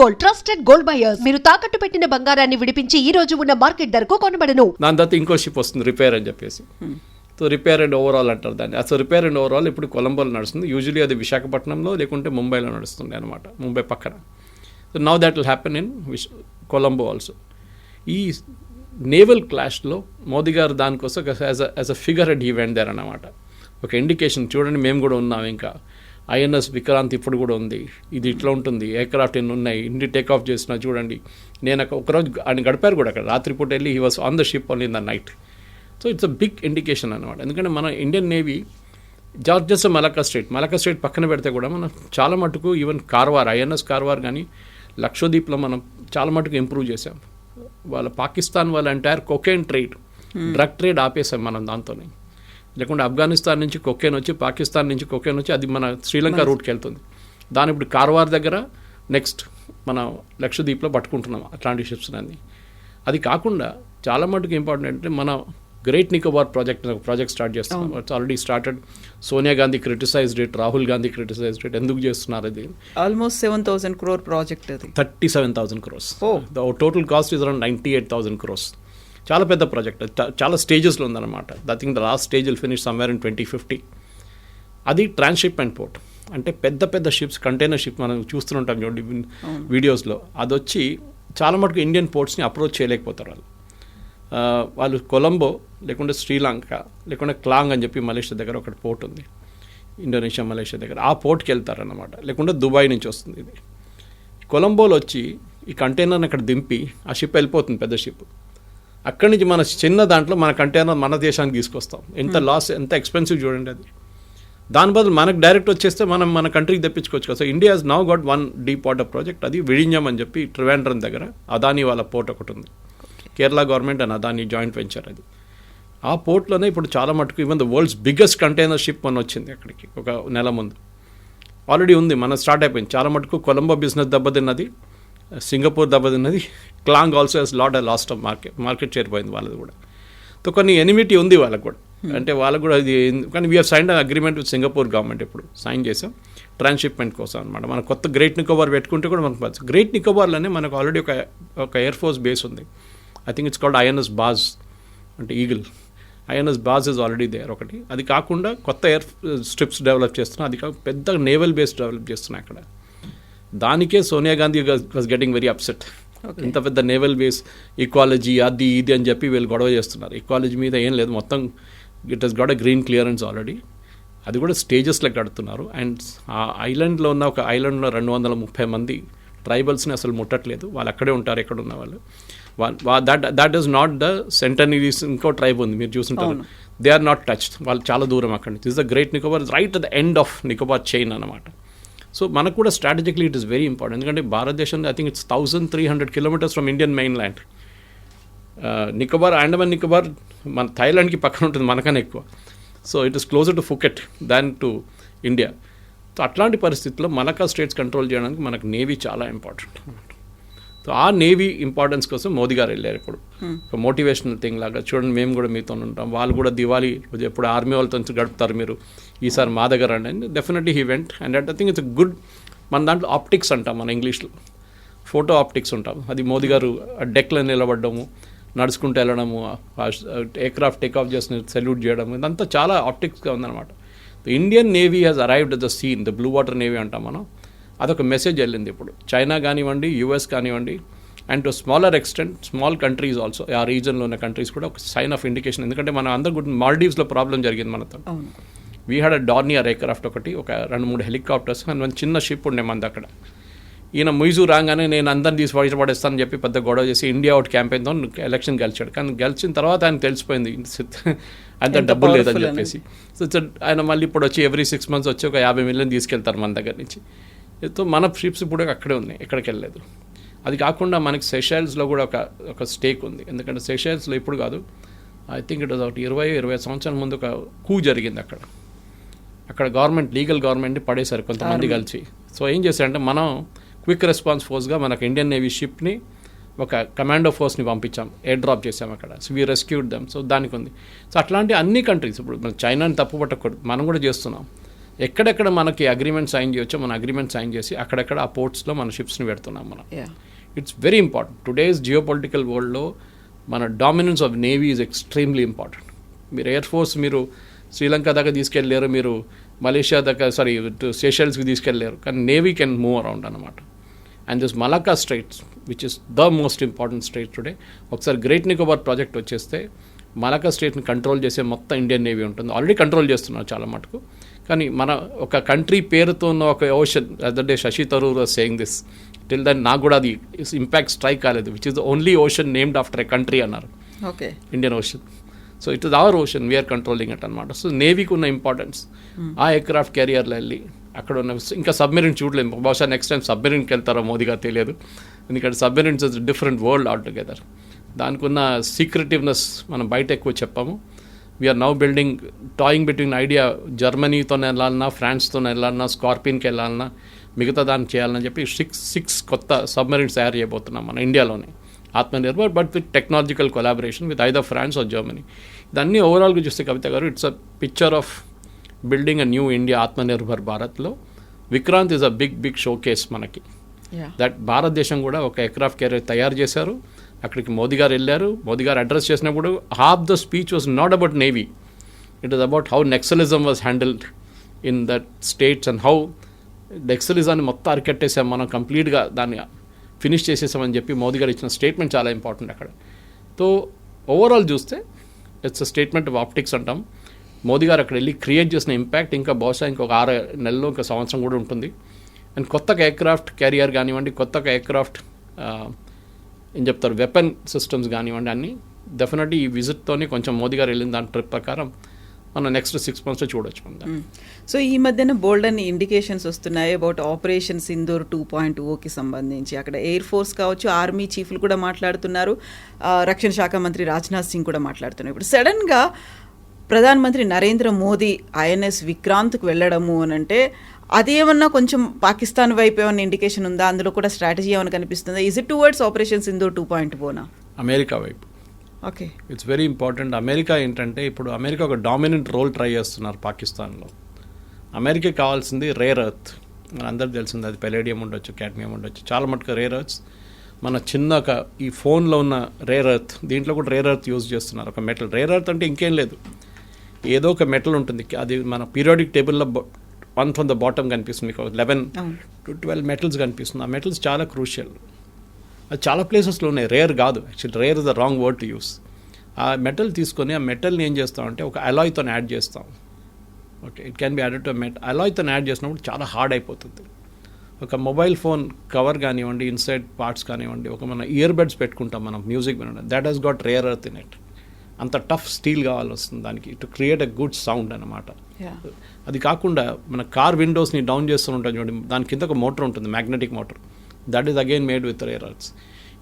Gold, trusted gold buyers. మీరు తాకట్టు పెట్టిన బంగారాన్ని విడిపించి ఈ రోజు ఉన్న మార్కెట్ ధరకు కొనబడను. దాని తర్వాత ఇంకో షిప్ వస్తుంది రిపేర్ అని చెప్పేసి. సో రిపేర్ అండ్ ఓవరాల్ అంటారు దాన్ని. అసలు రిపేర్ అండ్ ఓవరాల్ ఇప్పుడు కొలంబోలో నడుస్తుంది. యూజువలీ అది విశాఖపట్నంలో లేకుంటే ముంబైలో నడుస్తుంది అనమాట, ముంబై పక్కన. So now that will happen in Colombo also. ఈ నేవల్ క్లాష్లో మోదీ గారు దానికోసం as a figure head event there అన్నమాట. ఒక ఇండికేషన్, చూడండి మేము కూడా ఉన్నాం, ఇంకా ఐఎన్ఎస్ విక్రాంత్ ఇప్పుడు కూడా ఉంది, ఇది ఇట్లా ఉంటుంది, ఎయిర్క్రాఫ్ట్ ఎన్ని ఉన్నాయి, ఇన్ని టేక్ఆఫ్ చేసినా చూడండి. నేను ఒకరోజు ఆయన గడిపారు కూడా అక్కడ, రాత్రిపూట వెళ్ళి he was on the ship only in the night. So it's a big indication అనమాట. ఎందుకంటే మన Indian navy just Malacca strait పక్కన పెడితే కూడా మనం చాలా మటుకు ఈవెన్ కార్వార్, ఐఎన్ఎస్ కార్వార్ కానీ లక్షద్వీప్లో మనం చాలా మటుకు ఇంప్రూవ్ చేసాం. వాళ్ళ పాకిస్తాన్ వాళ్ళ entire cocaine trade, drug trade ఆపేసాం మనం దాంతోనే. లేకుంటే ఆఫ్ఘనిస్తాన్ నుంచి కొకేన్ వచ్చి, పాకిస్తాన్ నుంచి కొకేన్ వచ్చి అది మన శ్రీలంక రూట్కి వెళ్తుంది. దాని ఇప్పుడు కార్వార్ దగ్గర, నెక్స్ట్ మన లక్షద్వీప్లో పట్టుకుంటున్నాం అట్లాంటి షిప్స్ అన్ని. అది కాకుండా చాలా మటుకు ఇంపార్టెంట్ అంటే మన గ్రేట్ నికోబార్ ప్రాజెక్ట్ స్టార్ట్ చేస్తున్నాం. It's already started. Sonia Gandhi criticised it, Rahul Gandhi criticised it. ఎందుకు చేస్తున్నారు అది? ఆల్మోస్ట్ 7,000 crore ప్రాజెక్ట్ అది. 37,000 crores. The total cost is around 98,000 crores. చాలా పెద్ద ప్రాజెక్ట్, చాలా స్టేజెస్లో ఉందన్నమాట. I think the last stage will finish somewhere in 2050. అది ట్రాన్స్షిప్మెంట్ పోర్ట్. అంటే పెద్ద పెద్ద షిప్స్, కంటైనర్ షిప్ మనం చూస్తుంటాం చూడండి వీడియోస్లో, అది వచ్చి చాలా మటుకు ఇండియన్ పోర్ట్స్ని అప్రోచ్ చేయలేకపోతారు వాళ్ళు. కొలంబో లేకుంటే శ్రీలంక లేకుంటే క్లాంగ్ అని చెప్పి మలేషియా దగ్గర ఒకటి పోర్ట్ ఉంది, ఇండోనేషియా మలేషియా దగ్గర. ఆ పోర్ట్కి వెళ్తారన్నమాట. లేకుంటే దుబాయ్ నుంచి వస్తుంది ఇది. కొలంబోలో వచ్చి ఈ కంటైనర్ని అక్కడ దింపి ఆ షిప్ వెళ్ళిపోతుంది, పెద్ద షిప్. అక్కడి నుంచి మన చిన్న దాంట్లో మన కంటైనర్ మన దేశానికి తీసుకొస్తాం. ఎంత లాస్, ఎంత ఎక్స్పెన్సివ్ చూడండి అది. దాని బదులు మనకు డైరెక్ట్ వచ్చేస్తే మనం మన కంట్రీకి తెప్పించుకోవచ్చు కదా. So India has now got one deep water project, అది విഴിഞ്ഞం అని చెప్పి ట్రివాండ్రం దగ్గర అదానీ వాళ్ళ పోర్ట్ ఒకటి ఉంది. Kerala government and Adani joint venture అది. ఆ పోర్ట్లోనే ఇప్పుడు చాలా మటుకు even the world's biggest container ship మన వచ్చింది అక్కడికి ఒక నెల ముందు. ఆల్రెడీ ఉంది, మన స్టార్ట్ అయిపోయింది. చాలా మటుకు కొలంబో బిజినెస్ దెబ్బతిన్నది, సింగపూర్ దెబ్బతిన్నది. Klang also has lost of market చేరిపోయింది వాళ్ళది కూడా. సో కొన్ని ఎనిమిటీ ఉంది వాళ్ళకు కూడా, అంటే వాళ్ళకు కూడా ఇది. కానీ we have signed agreement with Singapore government, ఇప్పుడు సైన్ చేసాం ట్రాన్స్షిప్మెంట్ కోసం అనమాట. మన కొత్త గ్రేట్ నికోబార్ పెట్టుకుంటే కూడా మనకు గ్రేట్ నికోబార్లోనే మనకు ఆల్రెడీ ఒక ఎయిర్ ఫోర్స్ బేస్ ఉంది. I think it's called INS Baaz, అంటే eagle. INS Baaz is already there ఒకటి. అది కాకుండా కొత్త ఎయిర్ స్ట్రిప్స్ డెవలప్ చేస్తున్నాం. అది కాక పెద్ద నేవల్ బేస్ డెవలప్ చేస్తున్నాం అక్కడ. దానికే Sonia Gandhi was getting very upset. ఇంత పెద్ద నేవల్ బేస్, ఈక్వాలజీ అది ఇది అని చెప్పి వీళ్ళు గొడవ చేస్తున్నారు. ఈక్వాలజీ మీద ఏం లేదు, మొత్తం it has got a green clearance already. అది కూడా స్టేజెస్లో కడుతున్నారు. అండ్ ఆ ఐలాండ్లో ఉన్న ఒక ఐలాండ్లో 230 మంది ట్రైబల్స్ని అసలు ముట్టట్లేదు. వాళ్ళు అక్కడే ఉంటారు, ఎక్కడ ఉన్న వాళ్ళు. That is not the Sentinelese. ఇంకో ట్రైబ్ ఉంది మీరు చూస్తుంటారు, దే ఆర్ నాట్ టచ్డ్. వాళ్ళు చాలా దూరం అక్కడి నుంచి. Is the great Nicobar right at the end of Nicobar chain అన్నమాట. సో మనకు కూడా strategically it is very important. ఎందుకంటే భారతదేశంలో I think it's 1,300 kilometers from Indian main land. Nicobar, Andaman Nicobar మన థాయిలాండ్కి పక్కన ఉంటుంది, మనకన్నా ఎక్కువ. So it is closer to Phuket than to India. So అట్లాంటి పరిస్థితుల్లో మలక్కా స్ట్రేట్స్ కంట్రోల్ చేయడానికి మనకు నేవీ చాలా ఇంపార్టెంట్. సో ఆ నేవీ ఇంపార్టెన్స్ కోసం మోదీ గారు వెళ్ళారు ఇప్పుడు. ఒక మోటివేషనల్ థింగ్ లాగా, చూడండి మేము కూడా మీతో ఉంటాం. వాళ్ళు కూడా దివాళీ రోజు ఎప్పుడు ఆర్మీ వాళ్ళతో గడుపుతారు మీరు, ఈసారి మా దగ్గర రండి అని. Definitely he went. And I think it's good. మన దాంట్లో ఆప్టిక్స్ అంటాం మన ఇంగ్లీష్లో, ఫోటో ఆప్టిక్స్ ఉంటాం. అది మోదీ గారు డెక్లో నిలబడ్డము, నడుచుకుంటూ వెళ్ళడము, ఎయిర్క్రాఫ్ట్ టేక్ ఆఫ్ చేసిన సెల్యూట్ చేయడం, ఇదంతా చాలా ఆప్టిక్స్గా ఉందన్నమాట. The Indian navy has arrived at the scene, the blue water navy అంటాం మనం. అదొక మెసేజ్ వెళ్ళింది ఇప్పుడు. చైనా కానివ్వండి, యూఎస్ కానివ్వండి, and to smaller extent small countries also, ఆ రీజన్లో ఉన్న కంట్రీస్ కూడా ఒక సైన్ ఆఫ్ ఇండికేషన్. ఎందుకంటే మన అందరూ కూడా మాల్డీవ్స్లో ప్రాబ్లం జరిగింది మనతో. We had a Dornier aircraft ఒకటి, ఒక 2-3 హెలికాప్టర్స్ అండ్ మన చిన్న షిప్ ఉండే మనది అక్కడ. ఈయన ముయిజు రాగానే నేను అందరిని తీసి బయటపడేస్తానని చెప్పి పెద్ద గొడవ చేసి ఇండియా అవుట్ క్యాంపెయిన్తో ఎలక్షన్ గెలిచాడు. కానీ గెలిచిన తర్వాత ఆయన తెలిసిపోయింది అంత డబ్బులు లేదని చెప్పేసి. సో ఆయన మళ్ళీ ఇప్పుడు వచ్చి ఎవ్రీ 6 months వచ్చి ఒక 50 million తీసుకెళ్తారు మన దగ్గర నుంచి. సో మన షిప్స్ ఇప్పుడు అక్కడే ఉన్నాయి, ఎక్కడికి వెళ్ళలేదు. అది కాకుండా మనకి సెషెల్స్లో కూడా ఒక స్టేక్ ఉంది. ఎందుకంటే సెషెల్స్లో ఇప్పుడు కాదు, ఐ థింక్ ఇట్ వాజ్ ఒక 20 సంవత్సరాల ముందు ఒక కూ జరిగింది అక్కడ గవర్నమెంట్, లీగల్ గవర్నమెంట్ని పడేశారు కొంతమంది కలిసి. సో ఏం చేశారంటే మనం క్విక్ రెస్పాన్స్ ఫోర్స్గా మనకు ఇండియన్ నేవీ షిప్ని ఒక కమాండో ఫోర్స్ని పంపించాం, ఎయిర్ డ్రాప్ చేసాం అక్కడ. So we rescued them. So దానికి ఉంది. సో అట్లాంటి అన్ని కంట్రీస్, ఇప్పుడు మన చైనాని తప్పు పట్టకూడదు, మనం కూడా చేస్తున్నాం. ఎక్కడెక్కడ మనకి అగ్రిమెంట్ సైన్ చేయొచ్చో మన అగ్రిమెంట్ సైన్ చేసి అక్కడెక్కడ ఆ పోర్ట్స్లో మన షిప్స్ని పెడుతున్నాం మనం. It's very important. Today's geopolitical వరల్డ్లో మన dominance of navy is extremely important. మీరు ఎయిర్ ఫోర్స్ మీరు శ్రీలంక దాకా తీసుకెళ్ళలేరు, మీరు మలేషియా దాకా సెషల్స్కి తీసుకెళ్ళలేరు, కానీ నేవీ కెన్ మూవ్ అరౌండ్ అనమాట. And this Malacca Strides which is the most important straight today. ఒకసారి గ్రేట్ నికోబార్ ప్రాజెక్ట్ వచ్చేస్తే మలాకా స్ట్రైట్ని కంట్రోల్ చేసే మొత్తం ఇండియన్ నేవీ ఉంటుంది. ఆల్రెడీ కంట్రోల్ చేస్తున్నారు చాలా మటుకు. కానీ మన ఒక కంట్రీ పేరుతో ఉన్న ఒక ocean, other day Shashi Tharoor was saying this, till then నాకు కూడా అది ఇంపాక్ట్ స్ట్రైక్ కాలేదు, which is the only ocean named after a country అన్నారు. Okay, Indian ocean. So it is our ocean, we're controlling it అనమాట. So నేవీకి ఉన్న importance ఆ aircraft క్యారియర్లో వెళ్ళి అక్కడ ఉన్న ఇంకా సబ్మెరీన్ చూడలేదు. బహుశా నెక్స్ట్ టైం సబ్మెరీన్కి వెళ్తారో మోదీ గారు తెలియదు, ఎందుకంటే submarines is different world altogether. దానికి ఉన్న సీక్రెటివ్నెస్ మనం బయట ఎక్కువ చెప్పాము. We're now building toying between idea, జర్మనీతో వెళ్ళాలన్నా, ఫ్రాన్స్తో వెళ్ళాలన్నా, స్కార్పియన్కి వెళ్ళాలన్నా, మిగతా దాన్ని చేయాలని చెప్పి సిక్స్ కొత్త సబ్మెరీన్స్ తయారు చేయబోతున్నాం మన ఇండియాలోనే, Atmanirbhar, but with technological collaboration with either France or Germany. ఇదన్నీ ఓవరాల్గా చూస్తే Kavitha garu, it's a picture of building a new India, Atmanirbhar భారత్లో Vikrant is a big showcase మనకి. దట్ భారతదేశం కూడా ఒక ఎయిర్క్రాఫ్ట్ క్యారియర్ తయారు చేశారు, అక్కడికి మోదీ గారు వెళ్ళారు. మోదీ గారు అడ్రస్ చేసినప్పుడు half the speech was not about navy, it is about how Naxalism was handled in that states and how నెక్సలిజాన్ని మొత్తం అరికట్టేసాం మనం, కంప్లీట్గా దాన్ని ఫినిష్ చేసేసామని చెప్పి మోదీ గారు ఇచ్చిన స్టేట్మెంట్ చాలా ఇంపార్టెంట్ అక్కడ. సో ఓవరాల్ చూస్తే it's a statement of optics అంటాం. మోదీ గారు అక్కడ వెళ్ళి క్రియేట్ చేసిన ఇంపాక్ట్ ఇంకా బహుశా ఇంకొక 6 నెలల్లో ఇంకా సంవత్సరం కూడా ఉంటుంది. అండ్ కొత్తగా ఎయిర్క్రాఫ్ట్ క్యారియర్ కానివ్వండి, కొత్తగా ఎయిర్క్రాఫ్ట్ ఏం చెప్తారు వెపన్ సిస్టమ్స్ కానివ్వండి, అన్నీ డెఫినెట్లీ ఈ విజిట్తోనే కొంచెం మోదీ గారు వెళ్ళిన దాని ట్రిప్ ప్రకారం మనం నెక్స్ట్ 6 months చూడొచ్చు మనం. సో ఈ మధ్యన బోల్డ్ అని ఇండికేషన్స్ వస్తున్నాయి అబౌట్ ఆపరేషన్ సింధూర్ 2.0కి సంబంధించి. అక్కడ ఎయిర్ ఫోర్స్ కావచ్చు, ఆర్మీ చీఫ్లు కూడా మాట్లాడుతున్నారు, రక్షణ శాఖ మంత్రి రాజ్నాథ్ సింగ్ కూడా మాట్లాడుతున్నారు. ఇప్పుడు సడన్గా ప్రధానమంత్రి నరేంద్ర మోదీ ఐఎన్ఎస్ విక్రాంత్కు వెళ్ళడము అని అంటే అదేమన్నా కొంచెం పాకిస్తాన్ వైపు ఏమన్నా ఇండికేషన్ ఉందా? అందులో కూడా స్ట్రాటజీ ఏమైనా కనిపిస్తుందా? Is it towards operation Sindoor 2.0నా? అమెరికా వైపు. Okay, it's very important. America ఏంటంటే ఇప్పుడు అమెరికా ఒక డామినెంట్ రోల్ ట్రై చేస్తున్నారు పాకిస్తాన్లో. అమెరికా కావాల్సింది రేర్ ఎర్త్, మన అందరికి తెలిసింది, అది పెలేడియం ఉండొచ్చు, క్యాడ్మియం ఉండొచ్చు, చాలా మటుకు రేర్ ఎర్త్స్. మన చిన్న ఈ ఫోన్లో ఉన్న రేర్ ఎర్త్, దీంట్లో కూడా రేర్ ఎర్త్ యూజ్ చేస్తున్నారు, ఒక మెటల్. రేర్ ఎర్త్ అంటే ఇంకేం లేదు, ఏదో ఒక మెటల్ ఉంటుంది, అది మన పీరియాడిక్ టేబుల్లో 1 from the bottom కనిపిస్తుంది, మీకు 11 to 12 మెటల్స్ కనిపిస్తుంది. ఆ మెటల్స్ చాలా క్రూషియల్, అది చాలా ప్లేసెస్లో ఉన్నాయి. రేర్ కాదు, actually rare is the wrong word to use. ఆ మెటల్ తీసుకొని ఆ మెటల్ని ఏం చేస్తామంటే ఒక అలాయ్తో యాడ్ చేస్తాం. Okay, it can be added to అలాయ్తో యాడ్ చేసినప్పుడు చాలా హార్డ్ అయిపోతుంది. ఒక మొబైల్ ఫోన్ కవర్ కానివ్వండి, ఇన్సైడ్ పార్ట్స్ కానివ్వండి, ఒక మన ఇయర్ బడ్స్ పెట్టుకుంటాం మనం మ్యూజిక్ వినడం, that has got rare earth in it. అంత టఫ్ స్టీల్ కావాలి వస్తుంది దానికి to create a good sound అనమాట. అది కాకుండా మన కార్ విండోస్ని డౌన్ చేస్తూ ఉంటాం చూడండి, దాని కింద ఒక మోటార్ ఉంటుంది, magnetic motor, that is again made with rare earths.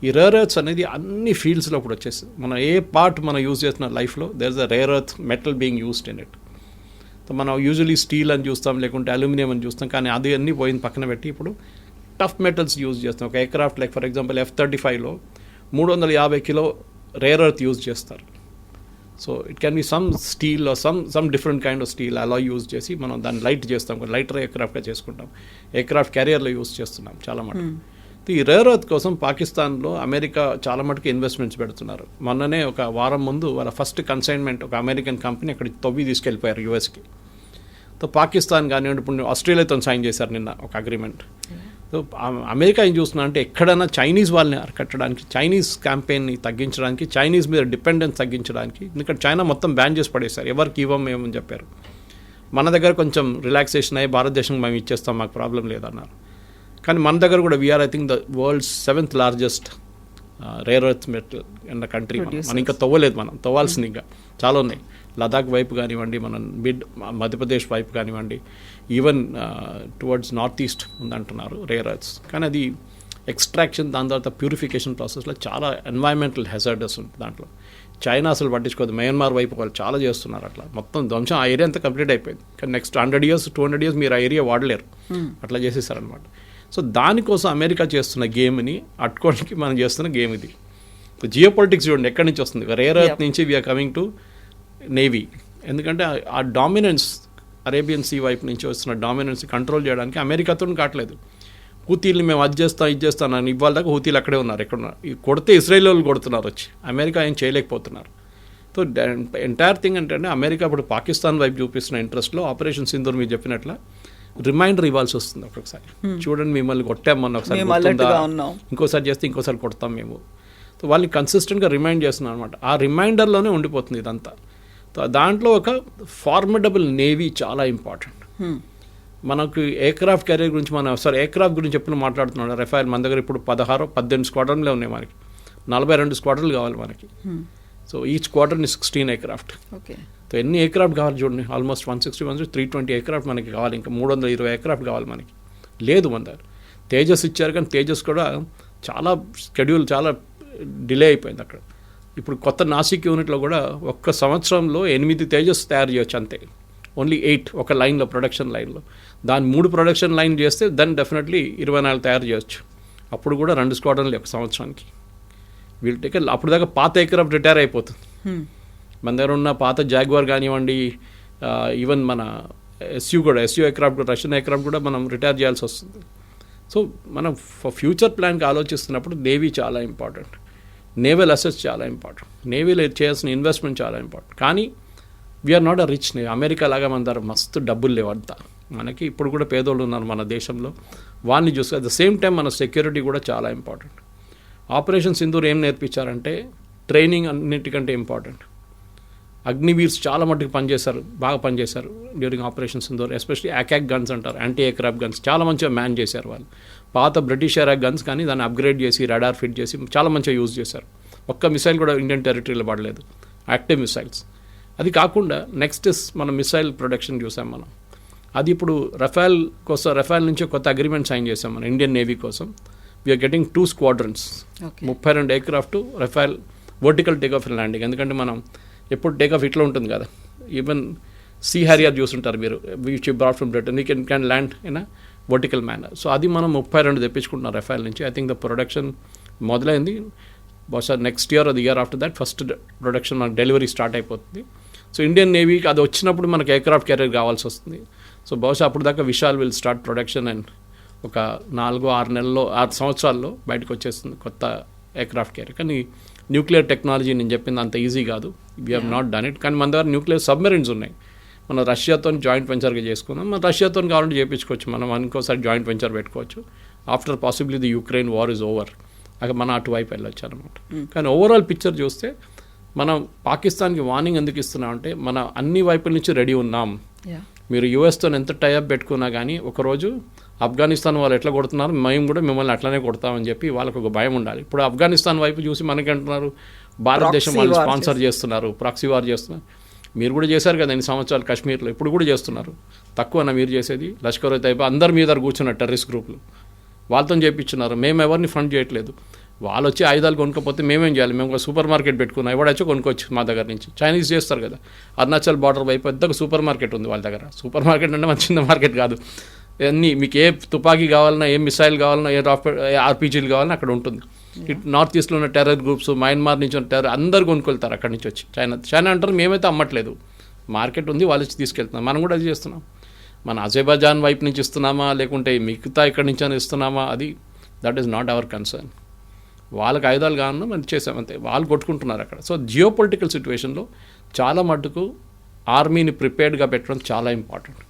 ఈ రేర్ ఎర్త్స్ అనేది అన్ని ఫీల్డ్స్లో ఇప్పుడు వచ్చేస్తుంది. మనం ఏ పార్ట్ మనం యూజ్ చేస్తున్న లైఫ్లో there is a rare earth metal being used in it. So మనం యూజువలీ స్టీల్ అని చూస్తాం, లేకుంటే అల్యూమినియం అని చూస్తాం, కానీ అది అన్నీ పోయిన పక్కన పెట్టి ఇప్పుడు టఫ్ మెటల్స్ యూజ్ చేస్తాం. ఒక ఎయిర్క్రాఫ్ట్ లైక్ ఫర్ ఎగ్జాంపుల్ F-35లో 350 కిలో రేర్ ఎర్త్ యూజ్ చేస్తారు. So it can be some steel some different kind of steel అలా యూజ్ చేసి మనం దాన్ని లైట్ చేస్తాం, లైటర్ ఎయిర్క్రాఫ్ట్గా చేసుకుంటాం. ఎయిర్క్రాఫ్ట్ క్యారియర్లో యూజ్ చేస్తున్నాం చాలా మటుకు. ఈ రేర్ ఎర్త్ కోసం పాకిస్తాన్లో అమెరికా చాలా మటుకు ఇన్వెస్ట్మెంట్స్ పెడుతున్నారు. మొన్ననే ఒక వారం ముందు వాళ్ళ ఫస్ట్ కన్సైన్మెంట్ ఒక అమెరికన్ కంపెనీ అక్కడికి తవ్వి తీసుకెళ్ళిపోయారు యూఎస్కి. సో పాకిస్తాన్ కానివ్వండి, ఇప్పుడు ఆస్ట్రేలియాతో సైన్ చేశారు నిన్న ఒక అగ్రిమెంట్. సో అమెరికా ఏం చూస్తున్నా అంటే ఎక్కడైనా చైనీస్ వాళ్ళని అరికట్టడానికి, చైనీస్ క్యాంపెయిన్ని తగ్గించడానికి, చైనీస్ మీద డిపెండెన్స్ తగ్గించడానికి, ఎందుకంటే చైనా మొత్తం బ్యాన్ చేసి పడేశారు, ఎవరికి ఇవ్వమేమని చెప్పారు. మన దగ్గర కొంచెం రిలాక్సేషన్ అయ్యి భారతదేశం మేము ఇచ్చేస్తాం, మాకు ప్రాబ్లం లేదన్నారు. కానీ మన దగ్గర కూడా we are I think the world's 7th largest rare earth metal in the country. మనం ఇంకా తవ్వలేదు, మనం తవ్వాల్సింది ఇంకా చాలా ఉన్నాయి. లదాఖ్ వైపు కానివ్వండి, మన మధ్యప్రదేశ్ వైపు కానివ్వండి, ఈవెన్ టువర్డ్స్ నార్త్ ఈస్ట్ ఉందంటున్నారు రేర్ ఎర్త్స్. కానీ అది ఎక్స్ట్రాక్షన్, దాని తర్వాత ప్యూరిఫికేషన్ ప్రాసెస్లో చాలా ఎన్వైరన్మెంటల్ హెజార్డస్ ఉంటుంది దాంట్లో. చైనా అసలు పట్టించుకోదు, మయన్మార్ వైపు వాళ్ళు చాలా చేస్తున్నారు అట్లా. మొత్తం ధ్వంసం ఆ ఏరియా అంతా కంప్లీట్ అయిపోయింది, కానీ నెక్స్ట్ 100 years 200 years మీరు ఆ ఏరియా వాడలేరు, అట్లా చేసేసారనమాట. సో దానికోసం అమెరికా చేస్తున్న గేమ్ని అట్టుకోవడానికి మనం చేస్తున్న గేమ్ ఇది. జియో పొలిటిక్స్ చూడండి ఎక్కడి నుంచి వస్తుంది. రేర్ ఎర్త్ నుంచి వీఆర్ కమింగ్ టు నేవీ, ఎందుకంటే ఆ డామినెన్స్ అరేబియన్ సీ వైపు నుంచి వస్తున్న డామినెన్స్ కంట్రోల్ చేయడానికి అమెరికాతో కావట్లేదు. హూతీలు మేము అది చేస్తాం అని ఇవాళ దాకా హూతీలు అక్కడే ఉన్నారు, ఎక్కడ ఉన్నారు. కొడితే ఇజ్రాయెల్ వాళ్ళు కొడుతున్నారు వచ్చి, అమెరికా ఏం చేయలేకపోతున్నారు. సో ఎంటైర్ థింగ్ ఏంటంటే అమెరికా ఇప్పుడు పాకిస్తాన్ వైపు చూపిస్తున్న ఇంట్రెస్ట్లో ఆపరేషన్ సింధూర్ మీరు చెప్పినట్ల రిమైండర్ ఇవ్వాల్సి వస్తుంది ఒక్కొక్కసారి. చూడండి మిమ్మల్ని కొట్టామని ఒకసారి ఇంకోసారి చేస్తే ఇంకోసారి కొడతాం మేము. సో వాళ్ళని కన్సిస్టెంట్గా రిమైండ్ చేస్తున్నాం అనమాట. ఆ రిమైండర్లోనే ఉండిపోతుంది ఇదంతా. సో దాంట్లో ఒక ఫార్మిడబుల్ నేవీ చాలా ఇంపార్టెంట్. మనకు ఎయిర్క్రాఫ్ట్ కెరీర్ గురించి ఎయిర్క్రాఫ్ట్ గురించి ఎప్పుడు మాట్లాడుతున్నాడు రఫేల్. మన దగ్గర ఇప్పుడు 16-18 స్క్వాడ్రన్లే ఉన్నాయి, మనకి 42 స్క్వాడ్రన్లు కావాలి మనకి. సో ఈచ్ క్వార్టర్ని 16 ఎయిర్క్రాఫ్ట్. సో ఎన్ని ఎయిర్క్రాఫ్ట్ కావాలి చూడండి, ఆల్మోస్ట్ 160 320 ఎయిర్క్రాఫ్ట్ మనకి కావాలి. ఇంకా 320 ఎయిర్క్రాఫ్ట్ కావాలి మనకి. లేదు మన దగ్గర. తేజస్ ఇచ్చారు కానీ తేజస్ కూడా చాలా స్కెడ్యూల్ చాలా డిలే అయిపోయింది అక్కడ. ఇప్పుడు కొత్త నాసిక్ యూనిట్లో కూడా ఒక్క సంవత్సరంలో 8 తేజస్ తయారు చేయొచ్చు అంతే. ఓన్లీ 8 ఒక లైన్లో, ప్రొడక్షన్ లైన్లో. దాన్ని 3 ప్రొడక్షన్ లైన్ చేస్తే దాన్ని డెఫినెట్లీ 24 తయారు చేయొచ్చు. అప్పుడు కూడా 2 స్క్వాడ్రన్లు ఒక సంవత్సరానికి. వీళ్ళు టేక్ అప్పుడు దాకా పాత ఎయిర్క్రాఫ్ట్ రిటైర్ అయిపోతుంది. మన దగ్గర ఉన్న పాత జాగ్వార్ కానివ్వండి, ఈవెన్ మన ఎస్యూ ఎయిర్క్రాఫ్ట్ కూడా, రష్యన్ ఎయిర్క్రాఫ్ట్ కూడా మనం రిటైర్ చేయాల్సి వస్తుంది. సో మనం ఫ్యూచర్ ప్లాన్కి ఆలోచిస్తున్నప్పుడు నేవీ చాలా ఇంపార్టెంట్, నేవల్ అసెట్స్ చాలా ఇంపార్టెంట్, నేవీలో చేయాల్సిన ఇన్వెస్ట్మెంట్ చాలా ఇంపార్టెంట్. కానీ we are not a rich navy. America లాగా మన దగ్గర మస్తు డబ్బులు లేవు అంతా. మనకి ఇప్పుడు కూడా పేదోళ్ళు ఉన్నారు మన దేశంలో, వాళ్ళని చూస్తే అట్ ద సేమ్ టైం మన సెక్యూరిటీ కూడా చాలా ఇంపార్టెంట్. ఆపరేషన్ సింధూర్ ఏం నేర్పించారంటే ట్రైనింగ్ అన్నిటికంటే ఇంపార్టెంట్. అగ్నివీర్స్ చాలా మట్టుకు బాగా పనిచేశారు during operation Sindoor. Especially attack guns అంటారు, యాంటీ ఎయిర్క్రాఫ్ట్ గన్స్ చాలా మంచిగా మ్యాన్ చేశారు వాళ్ళు. పాత బ్రిటిష్ ఎరా గన్స్ కానీ దాన్ని అప్గ్రేడ్ చేసి రాడార్ ఫిట్ చేసి చాలా మంచిగా యూజ్ చేశారు. ఒక్క మిసైల్ కూడా ఇండియన్ టెరిటరీలో పడలేదు, యాక్టివ్ మిసైల్స్. అది కాకుండా నెక్స్ట్ మనం మిసైల్ ప్రొడక్షన్ చూసాం మనం. అది ఇప్పుడు రఫేల్ నుంచి కొత్త అగ్రిమెంట్ సైన్ చేసాం మనం ఇండియన్ నేవీ కోసం. We are getting 2 squadrons, 32 aircraft Rafale vertical take off and landing. ఎందుకంటే మనం ఎప్పుడు టేక్ ఆఫ్ ఇట్లా ఉంటుంది కదా, ఈవెన్ సీ హ్యారియర్ చూస్తుంటారు మీరు, which brought from Britain, we can land in a vertical manner. So అది మనం 32 తెప్పించుకుంటున్నాం రఫేల్ నుంచి. ఐ థింక్ ద ప్రొడక్షన్ మొదలైంది. బహుశా నెక్స్ట్ ఇయర్ అది year after that first production మనకు డెలివరీ స్టార్ట్ అయిపోతుంది. సో ఇండియన్ నేవీకి అది వచ్చినప్పుడు మనకు ఎయిర్క్రాఫ్ట్ కెరీర్ కావాల్సి వస్తుంది. సో బహుశా అప్పుడు దాకా Vishal will start production and ఒక 4-6 సంవత్సరాల్లో బయటకు వచ్చేస్తుంది కొత్త ఎయిర్క్రాఫ్ట్ కెరీర్. కానీ న్యూక్లియర్ టెక్నాలజీ నేను చెప్పింది అంత ఈజీ కాదు, we have not done it. కానీ మన దగ్గర న్యూక్లియర్ సబ్మెరీన్స్ ఉన్నాయి, మనం రష్యాతో జాయింట్ వెంచర్గా చేసుకున్నాం. మన రష్యాతో కావాలంటే చేయించుకోవచ్చు, మనం ఇంకోసారి జాయింట్ వెంచర్ పెట్టుకోవచ్చు. After possibly the Ukraine war is over, అక్కడ మనం అటువైపు వెళ్ళొచ్చు అనమాట. కానీ ఓవరాల్ పిక్చర్ చూస్తే మనం పాకిస్తాన్కి వార్నింగ్ ఎందుకు ఇస్తున్నామంటే మనం అన్ని వైపుల నుంచి రెడీ ఉన్నాం. మీరు యూఎస్తో ఎంత టైఅప్ పెట్టుకున్నా కానీ ఒకరోజు ఆఫ్ఘనిస్తాన్ వాళ్ళు ఎట్లా కొడుతున్నారు, మేము కూడా మిమ్మల్ని అట్లనే కొడతామని చెప్పి వాళ్ళకు ఒక భయం ఉండాలి. ఇప్పుడు ఆఫ్ఘనిస్తాన్ వైపు చూసి మనకి అంటున్నారు భారతదేశం వాళ్ళు స్పాన్సర్ చేస్తున్నారు, ప్రాక్సీ వార్ చేస్తున్నారు. మీరు కూడా చేశారు కదా 8 సంవత్సరాలు కాశ్మీర్లో, ఇప్పుడు కూడా చేస్తున్నారు. తక్కువనా మీరు చేసేది? లష్కర్ తైబా అందరి మీద కూర్చున్నారు టెర్రరిస్ట్ గ్రూపులు, వాళ్ళతో చేయించున్నారు. మేము ఎవరిని ఫండ్ చేయట్లేదు. వాళ్ళు వచ్చి ఆయుధాలు కొనుక్కపోతే మేమేం చేయాలి? మేము ఒక సూపర్ మార్కెట్ పెట్టుకున్నాం, ఎవడొచ్చో కొనుక్కోవచ్చు మా దగ్గర నుంచి. చైనీస్ చేస్తారు కదా, అరుణాచల్ బార్డర్ వైపు పెద్దగా సూపర్ మార్కెట్ ఉంది వాళ్ళ దగ్గర. సూపర్ మార్కెట్ అంటే మన చిన్న మార్కెట్ కాదు, అన్నీ మీకు ఏ తుపాకీ కావాలన్నా, ఏ మిసైల్ కావాలన్నా, ఏ ఆర్పీజీలు కావాలన్నా అక్కడ ఉంటుంది. ఇటు నార్త్ ఈస్ట్లో ఉన్న టెర్రర్ గ్రూప్స్, మయన్మార్ నుంచి ఉన్న టెర్రర్ అందరు కొనుక్కెళ్తారు అక్కడి నుంచి వచ్చి. చైనా అంటారు మేమైతే అమ్మట్లేదు, మార్కెట్ ఉంది వాళ్ళు వచ్చి తీసుకెళ్తున్నాం. మనం కూడా అది చేస్తున్నాం. మన అజర్బైజాన్ వైపు నుంచి ఇస్తున్నామా లేకుంటే మిగతా ఇక్కడి నుంచి అని ఇస్తున్నామా, అది that is not our concern. వాళ్ళకి ఆయుధాలు కావాలన్నా మనం చేసామంతే, వాళ్ళు కొట్టుకుంటున్నారు అక్కడ. సో జియో పొలిటికల్ సిచ్యువేషన్లో చాలా మటుకు ఆర్మీని ప్రిపేర్డ్గా పెట్టడం చాలా ఇంపార్టెంట్.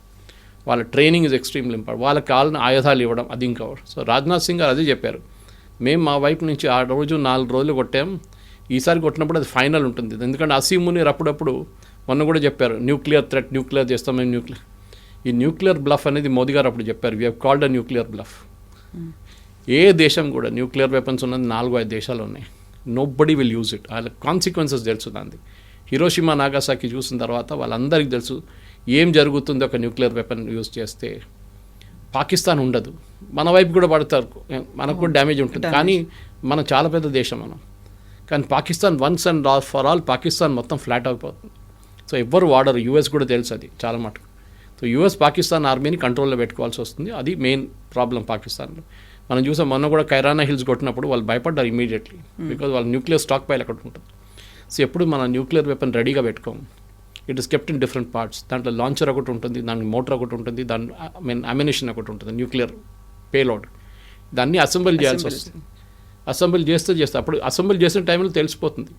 వాళ్ళ ట్రైనింగ్ ఇస్ ఎక్స్ట్రీమ్లీ ఇంపార్టెంట్. వాళ్ళకి కావాలని ఆయుధాలు ఇవ్వడం అది ఇంకా. సో రాజ్నాథ్ సింగ్ గారు అదే చెప్పారు, మేము మా వైపు నుంచి ఆ రోజు 4 రోజులు కొట్టాం, ఈసారి కొట్టినప్పుడు అది ఫైనల్ ఉంటుంది. ఎందుకంటే అసీమ్ మునీర్ అప్పుడప్పుడు మొన్న కూడా చెప్పారు న్యూక్లియర్ థ్రెట్, న్యూక్లియర్ చేస్తాం మేము న్యూక్లియర్. ఈ న్యూక్లియర్ బ్లఫ్ అనేది మోదీ గారు అప్పుడు చెప్పారు, we have called a nuclear bluff. ఏ దేశం కూడా న్యూక్లియర్ వెపన్స్ ఉన్నది 4-5 దేశాలు ఉన్నాయి. Nobody will use it. వాళ్ళ కాన్సిక్వెన్సెస్ తెలుసు దాన్ని. హిరోషిమా నాగాసాకి చూసిన తర్వాత వాళ్ళందరికీ తెలుసు ఏం జరుగుతుందో ఒక న్యూక్లియర్ వెపన్ యూజ్ చేస్తే. పాకిస్తాన్ ఉండదు, మన వైపు కూడా పడతారు, మనకు కూడా డ్యామేజ్ ఉంటుంది. కానీ మనం చాలా పెద్ద దేశం మనం. కానీ Pakistan once and for all Pakistan మొత్తం ఫ్లాట్ అయిపోతుంది. సో ఎవ్వరు వాడరు, యూఎస్ కూడా తెలుసు అది చాలా మటుకు. సో యూఎస్ పాకిస్తాన్ ఆర్మీని కంట్రోల్లో పెట్టుకోవాల్సి వస్తుంది, అది మెయిన్ ప్రాబ్లం పాకిస్తాన్లో. మనం చూసాం మొన్న కూడా కైరానా హిల్స్ కొట్టినప్పుడు వాళ్ళు భయపడ్డారు ఇమీడియట్లీ, బికాజ్ వాళ్ళ న్యూక్లియర్ స్టాక్ పైల్ అక్కడ ఉంటుంది. సో ఎప్పుడు మన న్యూక్లియర్ వెపన్ రెడీగా పెట్టుకోము. It is kept in different parts. దాంట్లో లాంచర్ ఒకటి ఉంటుంది, దానికి మోటార్ ఒకటి ఉంటుంది, దాని అమ్యునిషన్ ఒకటి ఉంటుంది, న్యూక్లియర్ పేలోడ్. దాన్ని అసెంబుల్ చేయాల్సి వస్తుంది. అసెంబుల్ చేస్తే అప్పుడు అసెంబుల్ చేసిన టైంలో తెలిసిపోతుంది.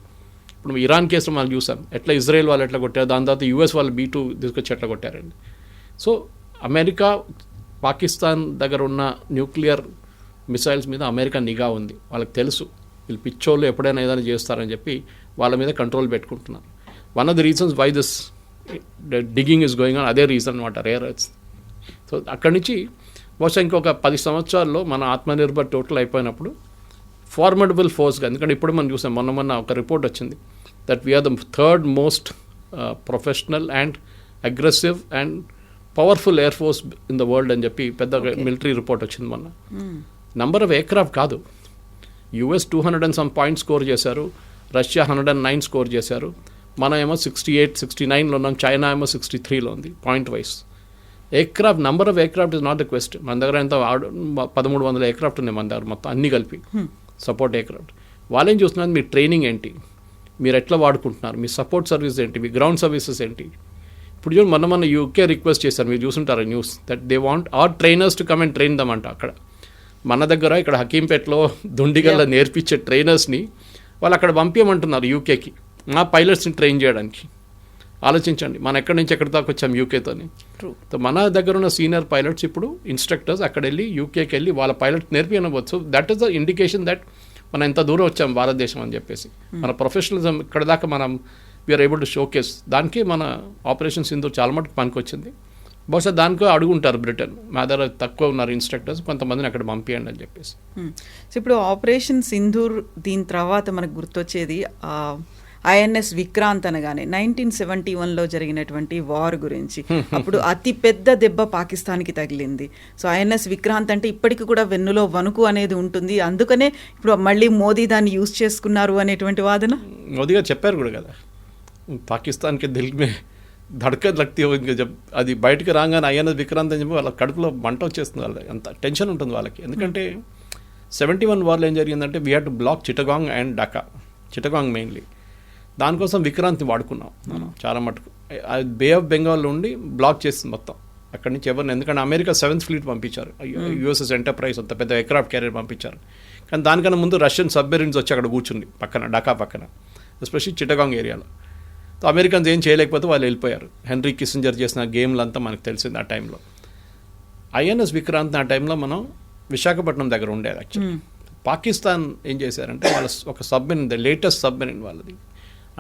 ఇప్పుడు ఇరాన్ కేసులో మనం చూసాం ఎట్లా ఇజ్రాయెల్ వాళ్ళు ఎట్లా కొట్టారు, దాని తర్వాత యూఎస్ వాళ్ళు B2 తీసుకొచ్చి ఎట్లా కొట్టారండి. సో అమెరికా పాకిస్తాన్ దగ్గర ఉన్న న్యూక్లియర్ మిసైల్స్ మీద అమెరికా నిఘా ఉంది. వాళ్ళకి తెలుసు వీళ్ళు పిచ్చోళ్ళు ఎప్పుడైనా ఏదైనా చేస్తారని చెప్పి వాళ్ళ మీద కంట్రోల్ పెట్టుకుంటున్నారు. One of the reasons why this digging is going on అదే రీజన్ అనమాట, రేర్ ఎర్త్స్. సో అక్కడి నుంచి బహుశా ఇంకొక 10 సంవత్సరాల్లో మన ఆత్మనిర్భర్ టోటల్ అయిపోయినప్పుడు ఫార్మడబుల్ ఫోర్స్గా, ఎందుకంటే ఇప్పుడు మనం చూసాం మొన్న ఒక రిపోర్ట్ వచ్చింది that we are the third most professional and aggressive and powerful air force in the world అని చెప్పి పెద్ద మిలిటరీ రిపోర్ట్ వచ్చింది మొన్న. నంబర్ ఆఫ్ ఎయిర్క్రాఫ్ట్ కాదు, US 200 and some points score చేశారు, రష్యా 109 స్కోర్ చేశారు, మనం ఏమో 68, 69లో ఉన్నాం, చైనా ఏమో 63లో ఉంది point wise. Aircraft number of aircraft is not the question. మన దగ్గర ఎంత 1300 ఎయిర్క్రాఫ్ట్ ఉన్నాయి మన దగ్గర మొత్తం అన్ని కలిపి సపోర్ట్ ఎయిర్క్రాఫ్ట్. వాళ్ళేం చూస్తున్నారు, మీ ట్రైనింగ్ ఏంటి, మీరు ఎట్లా వాడుకుంటున్నారు, మీ సపోర్ట్ సర్వీస్ ఏంటి, మీ గ్రౌండ్ సర్వీసెస్ ఏంటి. ఇప్పుడు చూడండి మన UK రిక్వెస్ట్ చేశారు, మీరు చూసుంటారు news, that they want our trainers to come and train them అంట. అక్కడ మన దగ్గర ఇక్కడ హకీంపేటలో దుండిగల్లా నేర్పించే ట్రైనర్స్ని వాళ్ళు అక్కడ పంపించమంటున్నారు UKకి, మా పైలట్స్ని ట్రైన్ చేయడానికి. ఆలోచించండి, మనం ఎక్కడి నుంచి ఎక్కడి దాకా వచ్చాం UKతోని. మన దగ్గర ఉన్న సీనియర్ పైలట్స్ ఇప్పుడు ఇన్స్ట్రక్టర్స్ అక్కడ వెళ్ళి UKకి వెళ్ళి వాళ్ళ పైలట్ నేర్పినవచ్చు. That is the indication that మనం ఎంత దూరం వచ్చాం భారతదేశం అని చెప్పేసి. మన ప్రొఫెషనలిజం ఇక్కడ దాకా మనం వీఆర్ ఏబుల్ టు షోకేస్. దానికి మన ఆపరేషన్ సింధూర్ చాలా మటుకు పనికొచ్చింది. బహుశా దానికో అడుగుంటారు బ్రిటన్, మా దగ్గర తక్కువ ఉన్నారు ఇన్స్ట్రక్టర్స్, కొంతమందిని అక్కడ పంపించండి అని చెప్పేసి. సో ఇప్పుడు ఆపరేషన్ సింధూర్ దీని తర్వాత మనకు గుర్తొచ్చేది INS విక్రాంత్ అనగానే 1971లో జరిగినటువంటి వార్ గురించి. అప్పుడు అతి పెద్ద దెబ్బ పాకిస్తాన్కి తగిలింది. సో INS విక్రాంత్ అంటే ఇప్పటికి కూడా వెన్నులో వణుకు అనేది ఉంటుంది. అందుకనే ఇప్పుడు మళ్ళీ మోదీ దాన్ని యూజ్ చేసుకున్నారు అనేటువంటి వాదన మోదీ గారు చెప్పారు కూడా కదా, పాకిస్తాన్కి దిల్ మే ధడ్కన్ లగ్తీ హో, ఇంకా అది బయటకు రాగానే INS విక్రాంత్ అని చెప్పి వాళ్ళ కడుపులో మంట వచ్చేస్తుంది, వాళ్ళకి అంత టెన్షన్ ఉంటుంది వాళ్ళకి. ఎందుకంటే 71 వార్లో ఏం జరిగిందంటే we had to block Chittagong and Dhaka. Chittagong mainly, దానికోసం విక్రాంత్ని వాడుకున్నాం మనం చాలా మటుకు. బే ఆఫ్ బెంగాల్ నుండి బ్లాక్ చేస్తుంది మొత్తం అక్కడి నుంచి ఎవరిని, ఎందుకంటే అమెరికా 7th ఫ్లీట్ పంపించారు, USS ఎంటర్ప్రైజ్ అంత పెద్ద ఎయిర్క్రాఫ్ట్ క్యారియర్ పంపించారు. కానీ దానికన్నా ముందు రష్యన్ సబ్మెరీన్స్ వచ్చి అక్కడ కూర్చుంది పక్కన, ఢాకా పక్కన, ఎస్పెషల్లీ చిటగాంగ్ ఏరియాలో. సో అమెరికన్స్ ఏం చేయలేకపోతే వాళ్ళు వెళ్ళిపోయారు. హెన్రీ కిస్సింజర్ చేసిన గేమ్లంతా మనకు తెలిసింది ఆ టైంలో. INS విక్రాంత్ ఆ టైంలో మనం విశాఖపట్నం దగ్గర ఉండేది. యాక్చువల్లీ పాకిస్తాన్ ఏం చేశారంటే వాళ్ళ ఒక సబ్మెరీన్, ద లేటెస్ట్ సబ్మెరీన్ వాళ్ళది,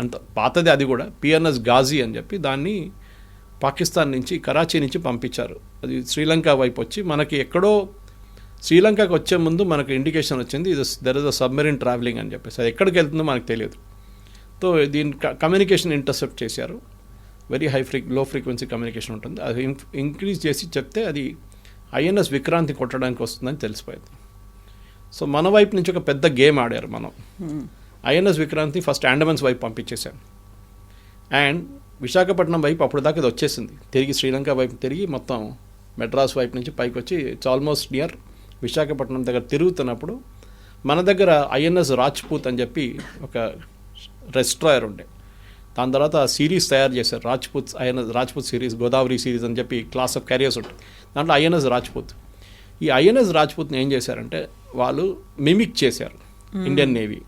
అంత పాతది అది కూడా, PNS గాజీ అని చెప్పి దాన్ని పాకిస్తాన్ నుంచి కరాచీ నుంచి పంపించారు. అది శ్రీలంక వైపు వచ్చి మనకి ఎక్కడో శ్రీలంకకి వచ్చే ముందు మనకు ఇండికేషన్ వచ్చింది ఇది there is a submarine travelling అని చెప్పేసి. అది ఎక్కడికి వెళ్తుందో మనకు తెలియదు. సో దీని కమ్యూనికేషన్ ఇంటర్సెప్ట్ చేశారు. వెరీ లో ఫ్రీక్వెన్సీ కమ్యూనికేషన్ ఉంటుంది, అది ఇంక్రీజ్ చేసి చెప్తే అది INS విక్రాంతి కొట్టడానికి వస్తుందని తెలిసిపోయింది. సో మన వైపు నుంచి ఒక పెద్ద గేమ్ ఆడారు మనం. INS విక్రాంతి ఫస్ట్ అండమాన్స్ వైపు పంపించేశాం, అండ్ విశాఖపట్నం వైపు అప్పుడు దాకా ఇది వచ్చేసింది, తిరిగి శ్రీలంక వైపు తిరిగి మొత్తం మెడ్రాస్ వైపు నుంచి పైకి వచ్చి ఇట్స్ ఆల్మోస్ట్ నియర్ విశాఖపట్నం దగ్గర తిరుగుతున్నప్పుడు మన దగ్గర INS రాజ్పూత్ అని చెప్పి ఒక రెస్ట్రాయర్ ఉండే. దాని తర్వాత సిరీస్ తయారు చేశారు, INS Rajput series, Godavari series అని చెప్పి క్లాస్ ఆఫ్ క్యారియర్స్ ఉంటుంది. దాంట్లో INS రాజ్పూత్. ఈ INS రాజ్పూత్ని ఏం చేశారంటే వాళ్ళు మిమిక్ చేశారు ఇండియన్ నేవీ.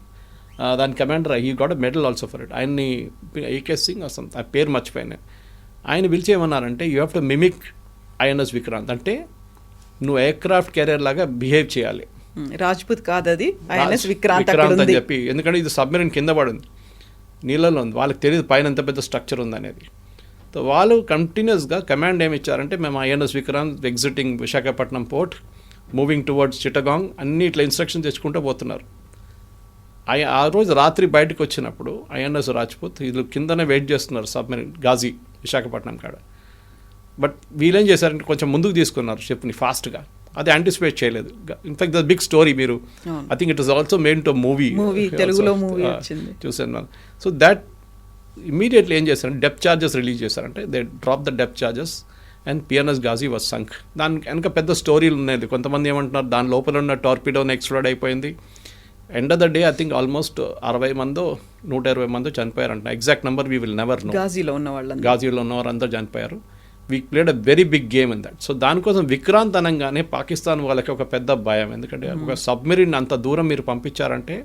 దాని commander he got a medal also for it. ఆయన్ని AK సింగ్ అసలు ఆ పేరు మర్చిపోయాను. ఆయన పిలిచేయమన్నారంటే you have to mimic INS Vikrant, అంటే నువ్వు ఎయిర్క్రాఫ్ట్ క్యారియర్ లాగా బిహేవ్ చేయాలి. రాజ్పూత్ కాదు అది, INS విక్రాంత్ అని చెప్పి, ఎందుకంటే ఇది సబ్మెరీన్ కింద పడింది, నీళ్ళలో ఉంది, వాళ్ళకి తెలియదు పైన ఎంత పెద్ద స్ట్రక్చర్ ఉందనేది. సో వాళ్ళు కంటిన్యూస్గా కమాండ్ ఏమి ఇచ్చారంటే మేము INS Vikrant exiting Visakhapatnam port, moving towards Chittagong, అన్ని ఇట్లా ఇన్స్ట్రక్షన్ తెచ్చుకుంటూ పోతున్నారు. ఆ రోజు రాత్రి బయటకు వచ్చినప్పుడు INS రాజ్పూత్ వీళ్ళు కిందనే వెయిట్ చేస్తున్నారు సబ్మెరీన్ గాజీ విశాఖపట్నం కాడ. బట్ వీళ్ళేం చేశారంటే కొంచెం ముందుకు తీసుకున్నారు షిప్ని ఫాస్ట్గా, అది యాంటిసిపేట్ చేయలేదు. ఇన్ఫాక్ట్ ద బిగ్ స్టోరీ, మీరు I think it is also made to movie, తెలుగులో మూవీ చూసాను. సో దాట్ ఇమీడియట్లీ ఏం చేశారంటే డెప్త్ చార్జెస్ రిలీజ్ చేశారంటే they drop the depth charges and PNS Ghazi was sunk. దానికి వెనక పెద్ద స్టోరీలు ఉన్నాయి. కొంతమంది ఏమంటున్నారు దాని లోపల ఉన్న టార్పిడోని ఎక్స్ప్లోడ్ అయిపోయింది, end of the day I think almost 60 మందో 120 మందో చనిపోయారంట. Exact number we will never know. గాజీలో ఉన్న వాళ్ళందరూ గాజీలో ఉన్నవారు అందరూ చనిపోయారు. We played a very big game in that. So దానికోసం విక్రాంత్ అనగానే పాకిస్తాన్ వాళ్ళకి ఒక పెద్ద భయం. ఎందుకంటే ఒక సబ్మెరీన్ అంత దూరం మీరు పంపించారంటే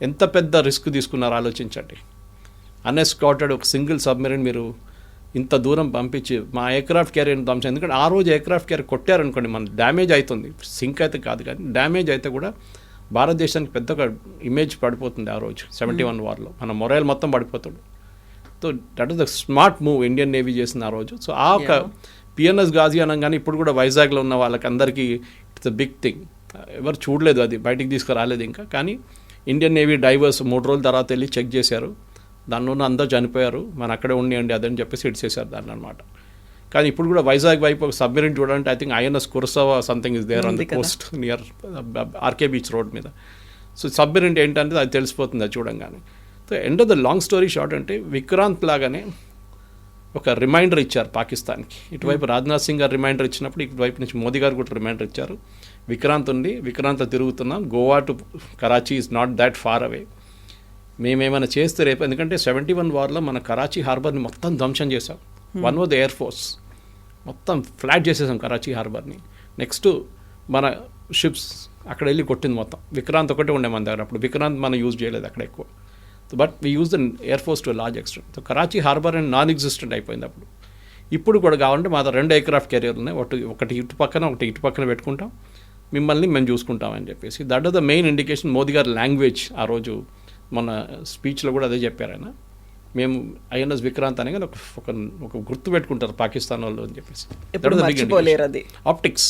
ఎంత పెద్ద రిస్క్ తీసుకున్నారో ఆలోచించండి. అన్ఎస్కాటెడ్ ఒక సింగిల్ సబ్మెరీన్ మీరు ఇంత దూరం పంపించి మా ఎయిర్క్రాఫ్ట్ క్యారియర్ని ధ్వంసం. ఎందుకంటే ఆ రోజు ఎయిర్క్రాఫ్ట్ క్యారియర్ కొట్టారనుకోండి మన డ్యామేజ్ అవుతుంది. సింక్ అయితే కాదు కానీ డ్యామేజ్ అయితే కూడా భారతదేశానికి పెద్ద ఒక ఇమేజ్ పడిపోతుంది ఆ రోజు 71 వార్లో. మన మొరైల్ మొత్తం పడిపోతుంది. So that is the smart move Indian navy చేసిన ఆ రోజు. సో ఆ ఒక పిఎన్ఎస్ గాజీ అనగానే ఇప్పుడు కూడా వైజాగ్లో ఉన్న వాళ్ళకి అందరికీ ఇట్స్ అ బిగ్ థింగ్. ఎవరు చూడలేదు, అది బయటికి తీసుకురాలేదు ఇంకా. కానీ ఇండియన్ నేవీ డైవర్స్ 3 రోజుల తర్వాత వెళ్ళి చెక్ చేశారు. దానిలో అందరూ చనిపోయారు, మన అక్కడే ఉండియండి అదని చెప్పేసి ఇడ్చేశారు దాన్ని అనమాట. కానీ ఇప్పుడు కూడా వైజాగ్ వైపు ఒక సబ్మెరీన్ చూడాలంటే I think INS Kursura something is there on the coast near RK beach road మీద. సో సబ్మెరీన్ ఏంటంటే అది తెలిసిపోతుంది అది చూడంగానే. So end of the long story short అంటే విక్రాంత్ లాగానే ఒక రిమైండర్ ఇచ్చారు పాకిస్తాన్కి. ఇటువైపు రాజ్నాథ్ సింగ్ గారు రిమైండర్ ఇచ్చినప్పుడు ఇటువైపు నుంచి మోదీ గారు కూడా రిమైండర్ ఇచ్చారు. విక్రాంత్ ఉంది, విక్రాంత్ తిరుగుతున్నాం, Goa to Karachi is not that far away. మేమేమైనా చేస్తే రేపు, ఎందుకంటే 71 వార్లో మన కరాచీ హార్బర్ని మొత్తం ధ్వంసం చేసాం. One was the air force, మొత్తం ఫ్లాట్ చేసేసాం కరాచీ హార్బర్ని. నెక్స్ట్ మన షిప్స్ అక్కడ వెళ్ళి కొట్టింది మొత్తం. విక్రాంత్ ఒకటే ఉండే మన దగ్గర అప్పుడు. విక్రాంత్ మనం యూజ్ చేయలేదు అక్కడ ఎక్కువ. But we use the air force to large extent. So Karachi harbour and non existent అయిపోయింది అప్పుడు. ఇప్పుడు కూడా కావాలంటే మా 2 ఎయిర్క్రాఫ్ట్ క్యారియర్లు ఉన్నాయి, ఒకటి ఇటు పక్కన ఒకటి ఇటు పక్కన పెట్టుకుంటాం, మిమ్మల్ని మేము చూసుకుంటామని చెప్పేసి. That are the main indication. Modi గారి లాంగ్వేజ్ ఆ రోజు మన స్పీచ్లో కూడా అదే చెప్పారు ఆయన. మేము ఐఎన్ఎస్ విక్రాంత్ అనే కానీ ఒక గుర్తు పెట్టుకుంటారు పాకిస్తాన్ వాళ్ళు అని చెప్పేసి. ఆప్టిక్స్